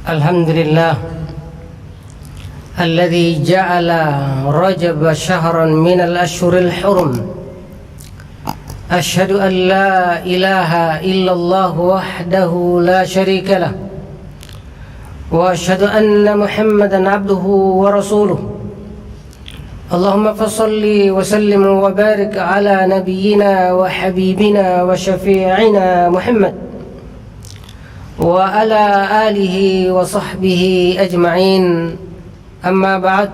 الحمد لله الذي جعل رجب شهرا من الأشهر الحرم. أشهد أن لا إله إلا الله وحده لا شريك له، وأشهد أن محمدا عبده ورسوله. اللهم فصل وسلم وبارك على نبينا وحبيبنا وشفيعنا محمد وعلى آله وصحبه أجمعين. أما بعد،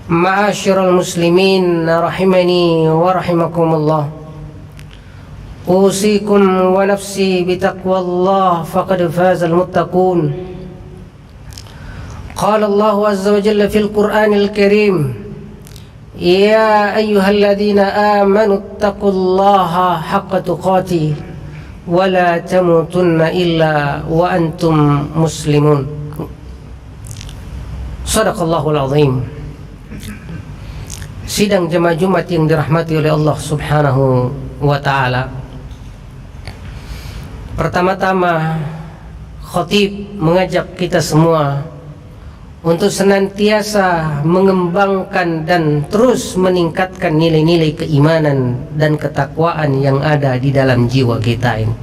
معاشر المسلمين رحمني ورحمكم الله، أوصيكم ونفسي بتقوى الله فقد فاز المتقون. قال الله عز وجل في القرآن الكريم: يا أيها الذين آمنوا اتقوا الله حق تقاته ولا تموتن إلا وأنتم مسلمون. Sadaqallahul azim. Sidang jemaah Jumat yang dirahmati oleh Allah Subhanahu wa ta'ala. Pertama-tama, khatib mengajak kita semua untuk senantiasa mengembangkan dan terus meningkatkan nilai-nilai keimanan dan ketakwaan yang ada di dalam jiwa kita ini.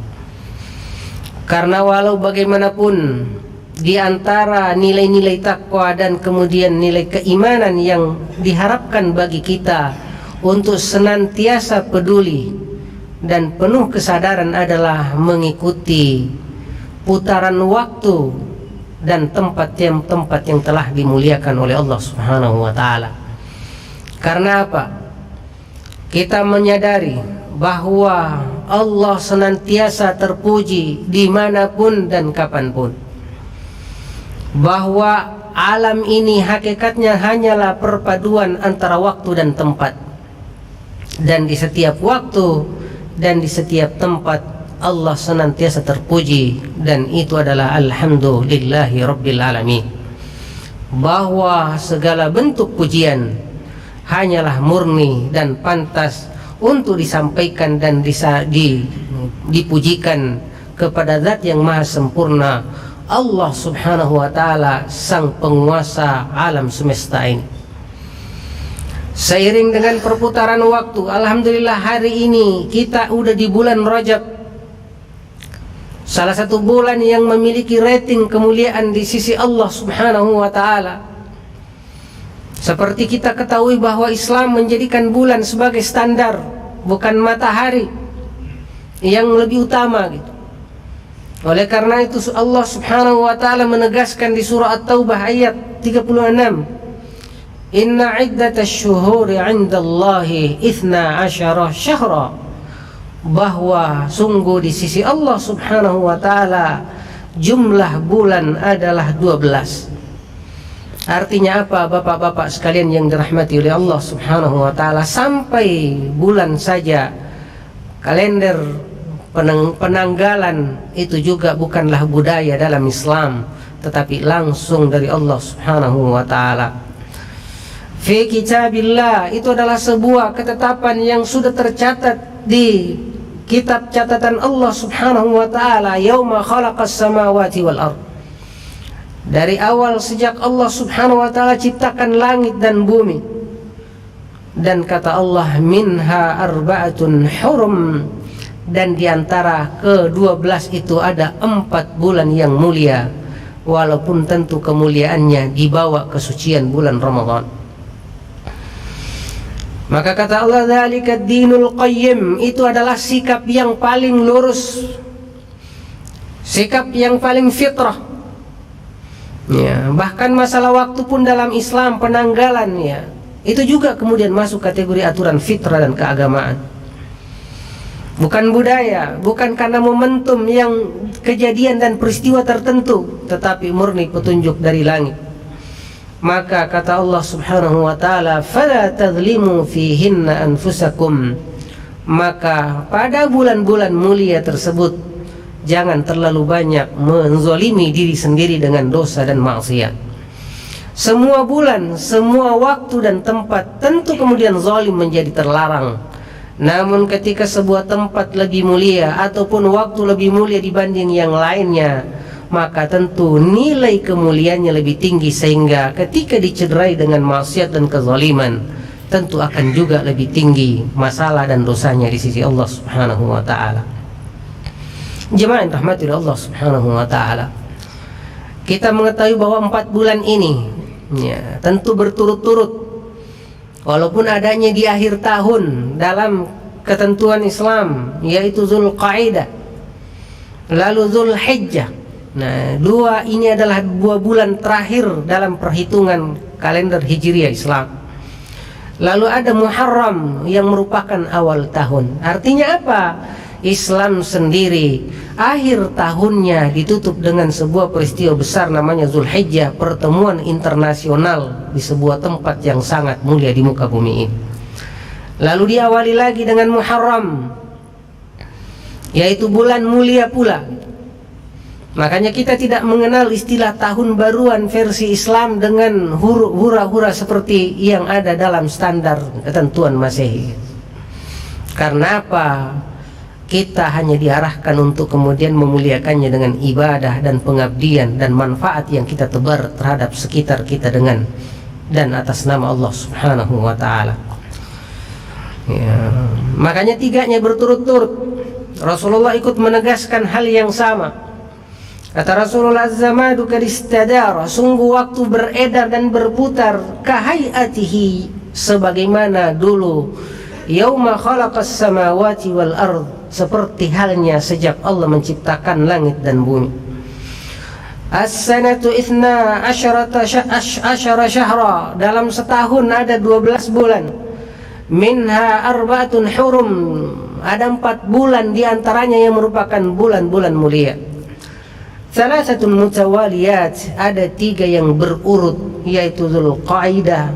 Karena walau bagaimanapun, di antara nilai-nilai takwa dan kemudian nilai keimanan yang diharapkan bagi kita untuk senantiasa peduli dan penuh kesadaran adalah mengikuti putaran waktu dan tempat yang telah dimuliakan oleh Allah Subhanahu wa ta'ala. Karena apa? Kita menyadari bahwa Allah senantiasa terpuji dimanapun dan kapanpun, bahwa alam ini hakikatnya hanyalah perpaduan antara waktu dan tempat, dan di setiap waktu dan di setiap tempat Allah senantiasa terpuji, dan itu adalah alhamdulillahi rabbil alamin. Bahwa segala bentuk pujian hanyalah murni dan pantas untuk disampaikan dan dipujikan kepada Zat yang maha sempurna, Allah Subhanahu wa ta'ala, sang penguasa alam semesta ini. Seiring dengan perputaran waktu, alhamdulillah hari ini kita udah di bulan Rajab, salah satu bulan yang memiliki rating kemuliaan di sisi Allah Subhanahu wa ta'ala. Seperti kita ketahui bahwa Islam menjadikan bulan sebagai standar, bukan matahari yang lebih utama gitu. Oleh karena itu Allah Subhanahu wa ta'ala menegaskan di surah At-Taubah ayat 36, Inna iddatasy syuhuri 'indallahi 12 syahra, bahwa sungguh di sisi Allah Subhanahu wa ta'ala jumlah bulan adalah 12. Artinya apa, bapak-bapak sekalian yang dirahmati oleh Allah Subhanahu wa ta'ala? Sampai bulan saja, kalender penanggalan itu juga bukanlah budaya dalam Islam, tetapi langsung dari Allah Subhanahu wa ta'ala. Fi kitabillah, itu adalah sebuah ketetapan yang sudah tercatat di kitab catatan Allah Subhanahu wa ta'ala, yauma khalaqas samawati wal ard. Dari awal sejak Allah Subhanahu wa ta'ala ciptakan langit dan bumi, dan kata Allah, minha arba'atun hurum, dan diantara ke-12 itu ada 4 bulan yang mulia, walaupun tentu kemuliaannya dibawa kesucian bulan Ramadan. Maka kata Allah, dzalika ad-dinul qayyim, itu adalah sikap yang paling lurus, sikap yang paling fitrah. Ya, bahkan masalah waktu pun dalam Islam, penanggalan ya, itu juga kemudian masuk kategori aturan fitrah dan keagamaan. Bukan budaya, bukan karena momentum yang kejadian dan peristiwa tertentu, tetapi murni petunjuk dari langit. Maka kata Allah Subhanahu wa ta'ala, fala tadhlimu fihinna anfusakum, maka pada bulan-bulan mulia tersebut jangan terlalu banyak menzalimi diri sendiri dengan dosa dan maksiat. Semua bulan, semua waktu dan tempat tentu kemudian zalim menjadi terlarang. Namun ketika sebuah tempat lebih mulia ataupun waktu lebih mulia dibanding yang lainnya, maka tentu nilai kemuliaannya lebih tinggi, sehingga ketika dicederai dengan maksiat dan kezaliman, tentu akan juga lebih tinggi masalah dan dosanya di sisi Allah Subhanahu wa taala. Jemaah yang rahmati Allah Subhanahu wa taala, kita mengetahui bahwa 4 bulan ini ya, tentu berturut-turut, walaupun adanya di akhir tahun dalam ketentuan Islam, yaitu Zulqa'dah lalu Zulhijjah. Nah, ini adalah 2 bulan terakhir dalam perhitungan kalender Hijriah Islam. Lalu ada Muharram yang merupakan awal tahun. Artinya apa? Islam sendiri akhir tahunnya ditutup dengan sebuah peristiwa besar namanya Zulhijjah, pertemuan internasional di sebuah tempat yang sangat mulia di muka bumi ini. Lalu diawali lagi dengan Muharram, yaitu bulan mulia pula. Makanya kita tidak mengenal istilah tahun baruan versi Islam dengan hura-hura seperti yang ada dalam standar ketentuan Masehi. Karena apa? Kita hanya diarahkan untuk kemudian memuliakannya dengan ibadah dan pengabdian dan manfaat yang kita tebar terhadap sekitar kita dengan dan atas nama Allah Subhanahu wa taala. Ya, makanya 3-nya berturut-turut Rasulullah ikut menegaskan hal yang sama. Kata Rasulullah, az-zamanu kadistadara, sungguh waktu beredar dan berputar, kahayatihi, sebagaimana dulu yauma khalaqas samawati wal ard, seperti halnya sejak Allah menciptakan langit dan bumi. As-sanatu 12 syahra, dalam setahun ada 12 bulan. Minha arba'atun hurum, ada 4 bulan diantaranya yang merupakan bulan-bulan mulia. Thalathatun mutawaliyat, ada 3 yang berurut, yaitu Zulqa'dah,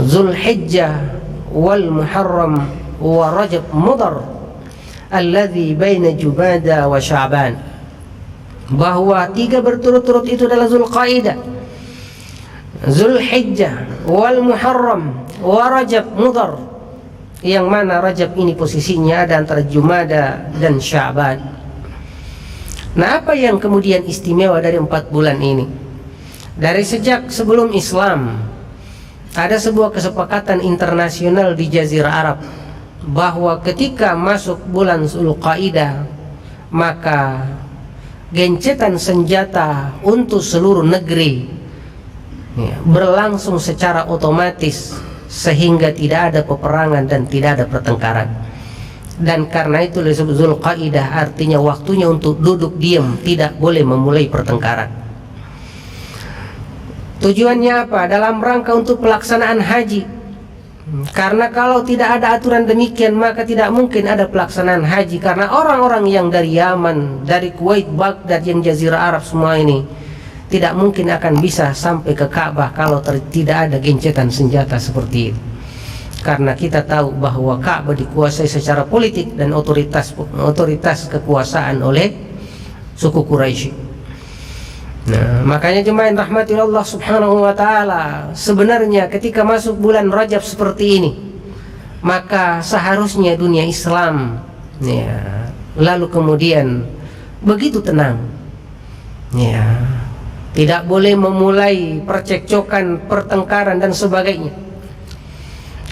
Zulhijjah, wal Muharram, wa Rajab Mudhar alladhi baina Jumada wa Sya'ban. Bahwa 3 berturut-turut itu adalah Zulqa'dah, Zulhijjah, wal Muharram, wa Rajab Mudhar, yang mana Rajab ini posisinya ada antara Jumada dan Sya'ban. Nah, apa yang kemudian istimewa dari 4 bulan ini? Dari sejak sebelum Islam ada sebuah kesepakatan internasional di Jazirah Arab bahwa ketika masuk bulan Zulqa'dah, maka gencetan senjata untuk seluruh negeri berlangsung secara otomatis, sehingga tidak ada peperangan dan tidak ada pertengkaran. Dan karena itu disebut Zulqa'dah, artinya waktunya untuk duduk diam, tidak boleh memulai pertengkaran. Tujuannya apa? Dalam rangka untuk pelaksanaan haji. Karena kalau tidak ada aturan demikian, maka tidak mungkin ada pelaksanaan haji. Karena orang-orang yang dari Yaman, dari Kuwait, Baghdad, yang Jazirah Arab semua ini tidak mungkin akan bisa sampai ke Ka'bah kalau tidak ada gencetan senjata seperti itu. Karena kita tahu bahwa Ka'bah dikuasai secara politik dan otoritas kekuasaan oleh suku Quraisy. Nah, makanya jemaah yang rahmati Allah Subhanahu wa taala, sebenarnya ketika masuk bulan Rajab seperti ini, maka seharusnya dunia Islam ya, lalu kemudian begitu tenang. Ya, tidak boleh memulai percekcokan, pertengkaran dan sebagainya.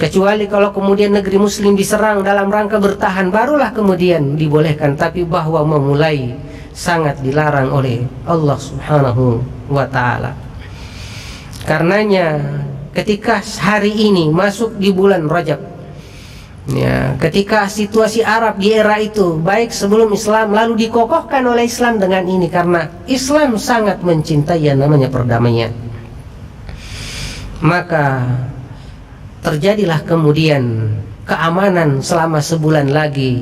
Kecuali kalau kemudian negeri muslim diserang dalam rangka bertahan, barulah kemudian dibolehkan. Tapi bahwa memulai sangat dilarang oleh Allah Subhanahu wa ta'ala. Karenanya ketika hari ini masuk di bulan Rajab ya, ketika situasi Arab di era itu, baik sebelum Islam lalu dikokohkan oleh Islam dengan ini, karena Islam sangat mencintai yang namanya perdamaian, maka terjadilah kemudian keamanan selama sebulan lagi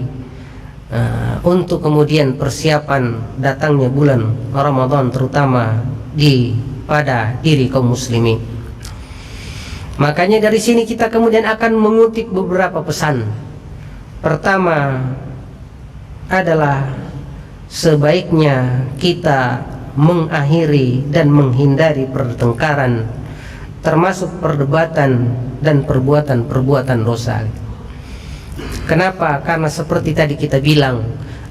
untuk kemudian persiapan datangnya bulan Ramadan, terutama pada diri kaum muslimin. Makanya dari sini kita kemudian akan mengutip beberapa pesan. Pertama adalah sebaiknya kita mengakhiri dan menghindari pertengkaran, termasuk perdebatan dan perbuatan-perbuatan dosa. Kenapa? Karena seperti tadi kita bilang,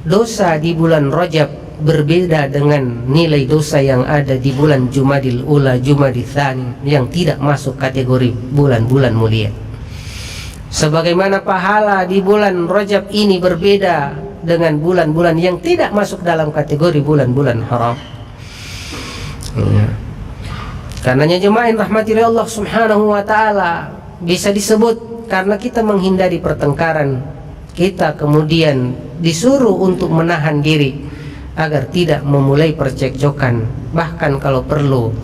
dosa di bulan Rajab berbeda dengan nilai dosa yang ada di bulan Jumadil Ula, Jumadil Tsani yang tidak masuk kategori bulan-bulan mulia. Sebagaimana pahala di bulan Rajab ini berbeda dengan bulan-bulan yang tidak masuk dalam kategori bulan-bulan haram. Karenanya jemaah yang rahmati Allah Subhanahu wa taala, bisa disebut karena kita menghindari pertengkaran, kita kemudian disuruh untuk menahan diri agar tidak memulai percekcokan, bahkan kalau perlu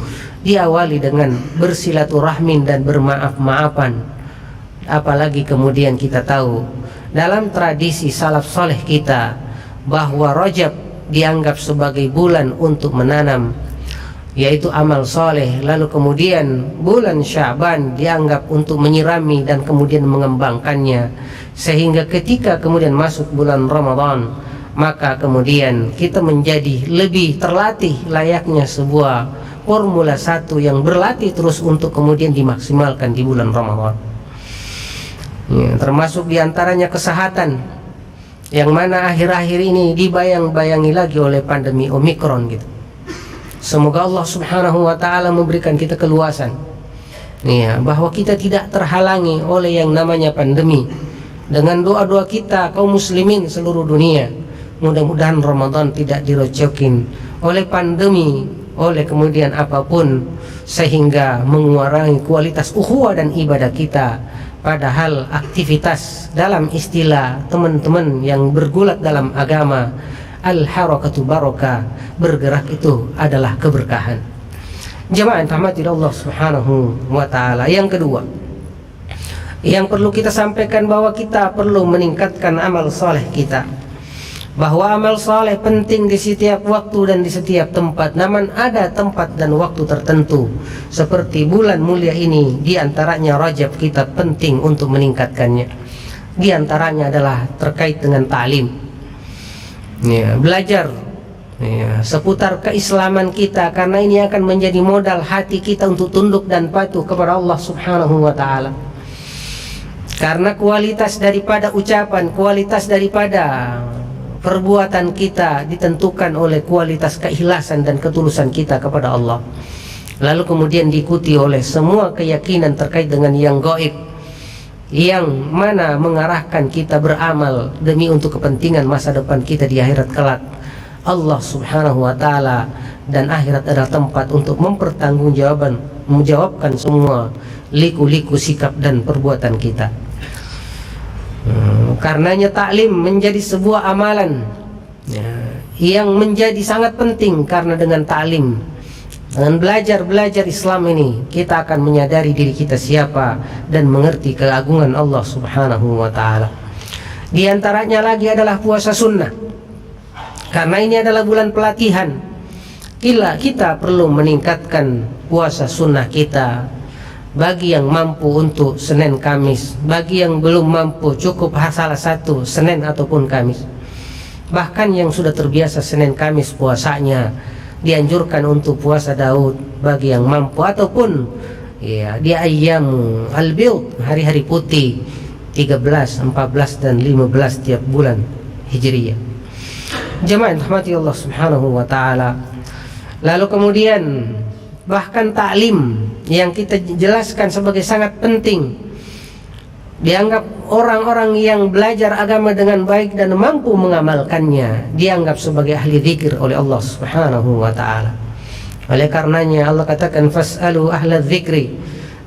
diawali dengan bersilaturahmi dan bermaaf-maafan. Apalagi kemudian kita tahu dalam tradisi salaf soleh kita bahwa Rajab dianggap sebagai bulan untuk menanam, yaitu amal soleh. Lalu kemudian bulan Sya'ban dianggap untuk menyirami dan kemudian mengembangkannya, sehingga ketika kemudian masuk bulan Ramadan, maka kemudian kita menjadi lebih terlatih layaknya sebuah Formula 1 yang berlatih terus untuk kemudian dimaksimalkan di bulan Ramadan. Termasuk diantaranya kesehatan, yang mana akhir-akhir ini dibayang-bayangi lagi oleh pandemi Omikron gitu. Semoga Allah Subhanahu wa taala memberikan kita keluasan, bahwa kita tidak terhalangi oleh yang namanya pandemi. Dengan doa-doa kita kaum muslimin seluruh dunia, mudah-mudahan Ramadan tidak direcokin oleh pandemi, oleh kemudian apapun, sehingga mengurangi kualitas ukhuwah dan ibadah kita. Padahal aktivitas dalam istilah teman-teman yang bergulat dalam agama, al-harakatu barakah, bergerak itu adalah keberkahan. Jemaah rahmati Allah Subhanahu wa taala. Yang kedua, yang perlu kita sampaikan bahwa kita perlu meningkatkan amal soleh kita. Bahwa amal soleh penting di setiap waktu dan di setiap tempat. Namun ada tempat dan waktu tertentu. Seperti bulan mulia ini, di antaranya Rajab, kita penting untuk meningkatkannya. Di antaranya adalah terkait dengan ta'lim, belajar seputar keislaman kita, karena ini akan menjadi modal hati kita untuk tunduk dan patuh kepada Allah Subhanahu wa taala. Karena kualitas daripada ucapan, kualitas daripada perbuatan kita ditentukan oleh kualitas keikhlasan dan ketulusan kita kepada Allah. Lalu kemudian diikuti oleh semua keyakinan terkait dengan yang gaib, yang mana mengarahkan kita beramal demi untuk kepentingan masa depan kita di akhirat kelak. Allah Subhanahu wa taala dan akhirat adalah tempat untuk menjawabkan semua liku-liku sikap dan perbuatan kita. Karenanya taklim menjadi sebuah amalan yang menjadi sangat penting, karena dengan taklim, dengan belajar Islam ini, kita akan menyadari diri kita siapa dan mengerti keagungan Allah Subhanahu wa taala. Di antaranya lagi adalah puasa sunnah. Karena ini adalah bulan pelatihan, kita perlu meningkatkan puasa sunnah kita. Bagi yang mampu untuk Senin Kamis, bagi yang belum mampu cukup salah satu Senin ataupun Kamis. Bahkan yang sudah terbiasa Senin Kamis puasanya, dianjurkan untuk puasa Daud bagi yang mampu, ataupun di ayyam al-bid, hari-hari putih 13, 14 dan 15 tiap bulan Hijriyah. Jemaah rahmati Allah Subhanahu wa taala. Lalu kemudian bahkan taklim yang kita jelaskan sebagai sangat penting, dianggap orang-orang yang belajar agama dengan baik dan mampu mengamalkannya, dianggap sebagai ahli zikir oleh Allah Subhanahu wa taala. Oleh karenanya Allah katakan, fas'alu ahla dzikri,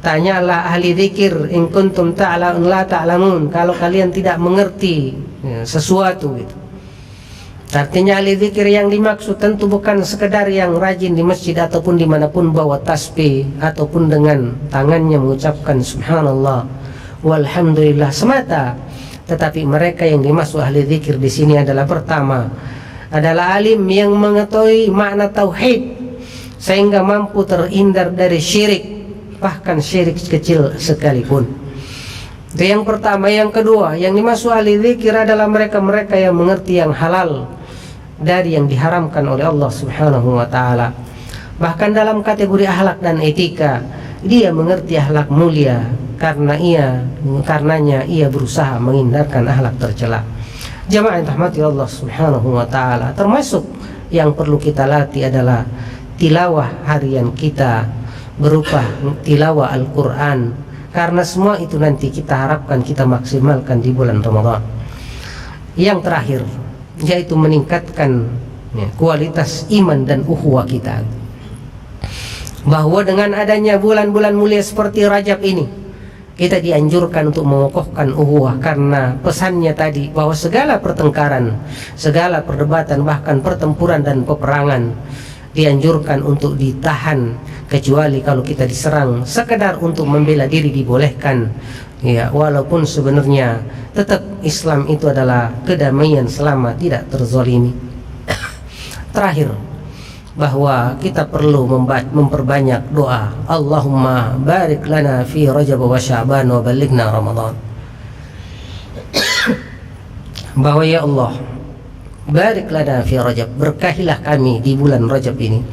tanyalah ahli zikir, in kuntum la ta'lamun, kalau kalian tidak mengerti sesuatu gitu. Artinya ahli zikir yang dimaksud tentu bukan sekedar yang rajin di masjid ataupun dimanapun bawa tasbih ataupun dengan tangannya mengucapkan subhanallah walhamdulillah semata, tetapi mereka yang dimaksud ahli zikir di sini adalah, pertama adalah alim yang mengetahui makna tauhid sehingga mampu terhindar dari syirik, bahkan syirik kecil sekalipun. Itu yang pertama. Yang kedua, yang dimaksud ahli zikir adalah mereka-mereka yang mengerti yang halal dari yang diharamkan oleh Allah Subhanahu wa taala. Bahkan dalam kategori akhlak dan etika, dia mengerti akhlak mulia, karenanya ia berusaha menghindarkan akhlak tercela. Jamaah yang rahmati Allah Subhanahu wa taala, termasuk Yang perlu kita latih adalah tilawah harian kita berupa tilawah Al-Quran, karena semua itu nanti kita harapkan kita maksimalkan di bulan Ramadan. Yang terakhir yaitu meningkatkan kualitas iman dan ukhuwah kita, bahwa dengan adanya bulan-bulan mulia seperti Rajab ini, kita dianjurkan untuk mengokohkan ukhuwah, karena pesannya tadi bahwa segala pertengkaran, segala perdebatan, bahkan pertempuran dan peperangan dianjurkan untuk ditahan, kecuali kalau kita diserang. Sekedar untuk membela diri dibolehkan, ya, walaupun sebenarnya tetap Islam itu adalah kedamaian selama tidak terzalimi. Terakhir, bahwa kita perlu memperbanyak doa. Allahumma barik lana fi Rajab wa Sya'ban wa balighna Ramadan. Bahwa ya Allah, barik lana fi Rajab, berkahilah kami di bulan Rajab ini,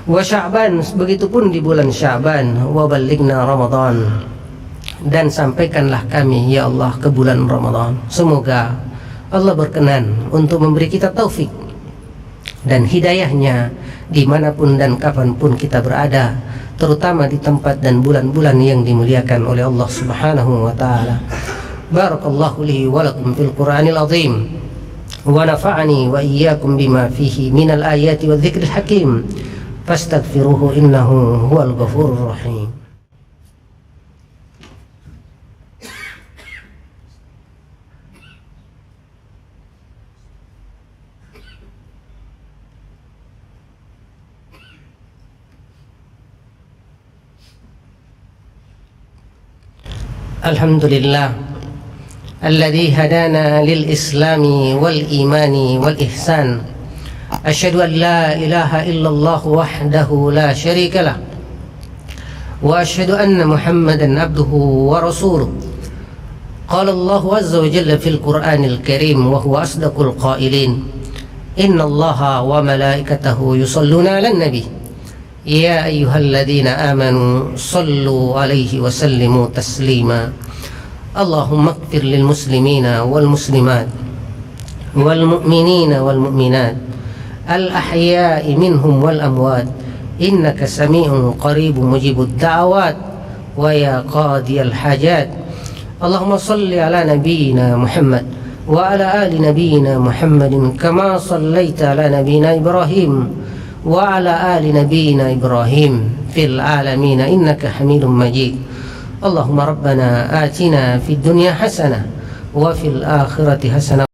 wa Sya'ban, begitupun di bulan Sya'ban, wa balighna Ramadan, dan sampaikanlah kami ya Allah ke bulan Ramadan. Semoga Allah berkenan untuk memberi kita taufik dan hidayahnya dimanapun dan kapanpun kita berada, terutama di tempat dan bulan-bulan yang dimuliakan oleh Allah Subhanahu wa ta'ala. Barakallahu li wa lakum fil Qur'anil azim, wa nafa'ani wa iyyakum bima fihi minal ayati wa dzikril hakim, fastaghfiruhu innahu huwal ghafurur rahim. Alhamdulillah alladzi hadana lil islami wal imani wal ihsan. Asyhadu an la ilaha illallah wahdahu la syarika lah, wa asyhadu anna Muhammadan abduhu wa rasuluh. Qala Allah azza wa jalla fil Qur'anil Karim wa huwa asdaqul qailin, inna Allaha wa malaikatahu yusalluna 'alan nabi ya ayyuhalladzina amanu sallu alaihi wa sallimu taslima. Allahumma ighfir lil muslimina wal muslimat wal mu'minina wal mu'minat al ahya'i minhum wal amwat innaka sami'un qaribun mujibud da'awat wa ya qadiyal hajat. Allahumma salli ala nabiyyina Muhammad wa ala ali nabiyyina Muhammadin kama sallaita ala nabiyyina Ibrahim wa ala ali nabiyyina Ibrahim fil alamin innaka Hamidum Majid. Allahumma rabbana atina fid dunya hasanah wa fil akhirati hasanah